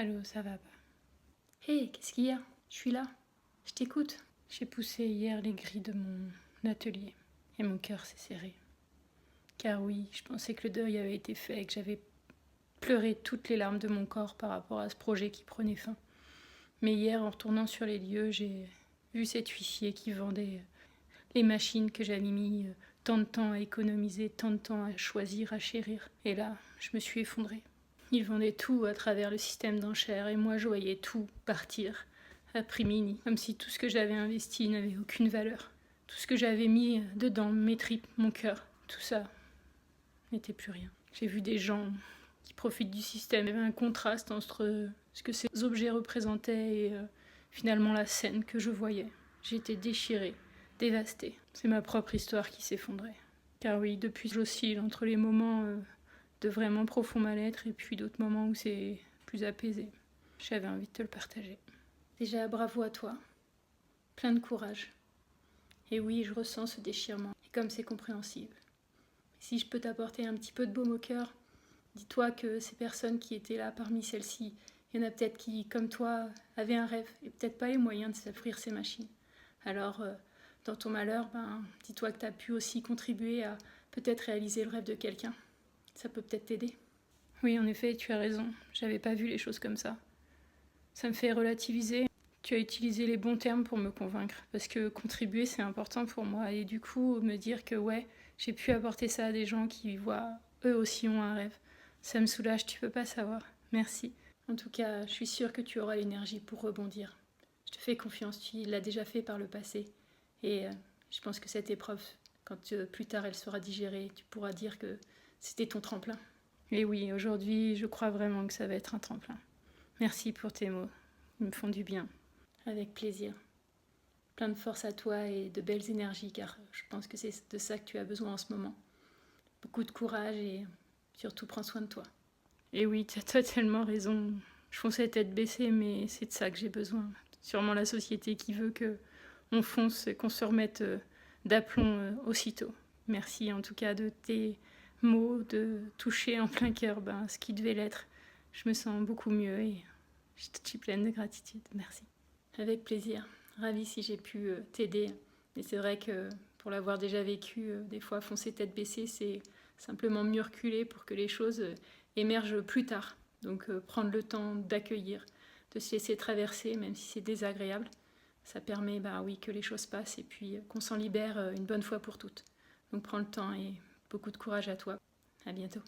Allô, ça va pas? Hé, qu'est-ce qu'il y a? Je suis là. Je t'écoute. J'ai poussé hier les grilles de mon atelier et mon cœur s'est serré. Car oui, je pensais que le deuil avait été fait et que j'avais pleuré toutes les larmes de mon corps par rapport à ce projet qui prenait fin. Mais hier, en retournant sur les lieux, j'ai vu cet huissier qui vendait les machines que j'avais mis tant de temps à économiser, tant de temps à choisir, à chérir. Et là, je me suis effondrée. Il vendait tout à travers le système d'enchères et moi je voyais tout partir à prix mini, comme si tout ce que j'avais investi n'avait aucune valeur. Tout ce que j'avais mis dedans, mes tripes, mon cœur, tout ça n'était plus rien. J'ai vu des gens qui profitent du système. Il y avait un contraste entre ce que ces objets représentaient et finalement la scène que je voyais. J'étais déchirée, dévastée. C'est ma propre histoire qui s'effondrait. Car oui, depuis j'oscille entre les moments de vraiment profond mal-être et puis d'autres moments où c'est plus apaisé. J'avais envie de te le partager. Déjà, bravo à toi. Plein de courage. Et oui, je ressens ce déchirement. Et comme c'est compréhensible. Si je peux t'apporter un petit peu de baume au cœur, dis-toi que ces personnes qui étaient là parmi celles-ci, il y en a peut-être qui, comme toi, avaient un rêve et peut-être pas les moyens de s'offrir ces machines. Alors, dans ton malheur, dis-toi que tu as pu aussi contribuer à peut-être réaliser le rêve de quelqu'un. Ça peut peut-être t'aider. Oui, en effet, tu as raison. J'avais pas vu les choses comme ça. Ça me fait relativiser. Tu as utilisé les bons termes pour me convaincre. Parce que contribuer, c'est important pour moi. Et du coup, me dire que ouais, j'ai pu apporter ça à des gens qui voient, eux aussi ont un rêve. Ça me soulage, tu peux pas savoir. Merci. En tout cas, je suis sûre que tu auras l'énergie pour rebondir. Je te fais confiance, tu l'as déjà fait par le passé. Et je pense que cette épreuve, quand plus tard elle sera digérée, tu pourras dire que c'était ton tremplin. Et oui, aujourd'hui, je crois vraiment que ça va être un tremplin. Merci pour tes mots, ils me font du bien. Avec plaisir. Plein de force à toi et de belles énergies, car je pense que c'est de ça que tu as besoin en ce moment. Beaucoup de courage et surtout prends soin de toi. Et oui, tu as totalement raison. Je fonçais tête baissée, mais c'est de ça que j'ai besoin. Sûrement la société qui veut qu'on fonce et qu'on se remette d'aplomb aussitôt. Merci en tout cas de tes mots, de toucher en plein cœur ce qui devait l'être. Je me sens beaucoup mieux et je suis pleine de gratitude. Merci. Avec plaisir. Ravie si j'ai pu t'aider. Mais c'est vrai que pour l'avoir déjà vécu, des fois foncer tête baissée, c'est simplement mieux reculer pour que les choses émergent plus tard. Donc prendre le temps d'accueillir, de se laisser traverser, même si c'est désagréable. Ça permet oui, que les choses passent et puis qu'on s'en libère une bonne fois pour toutes. Donc prends le temps et beaucoup de courage à toi. À bientôt.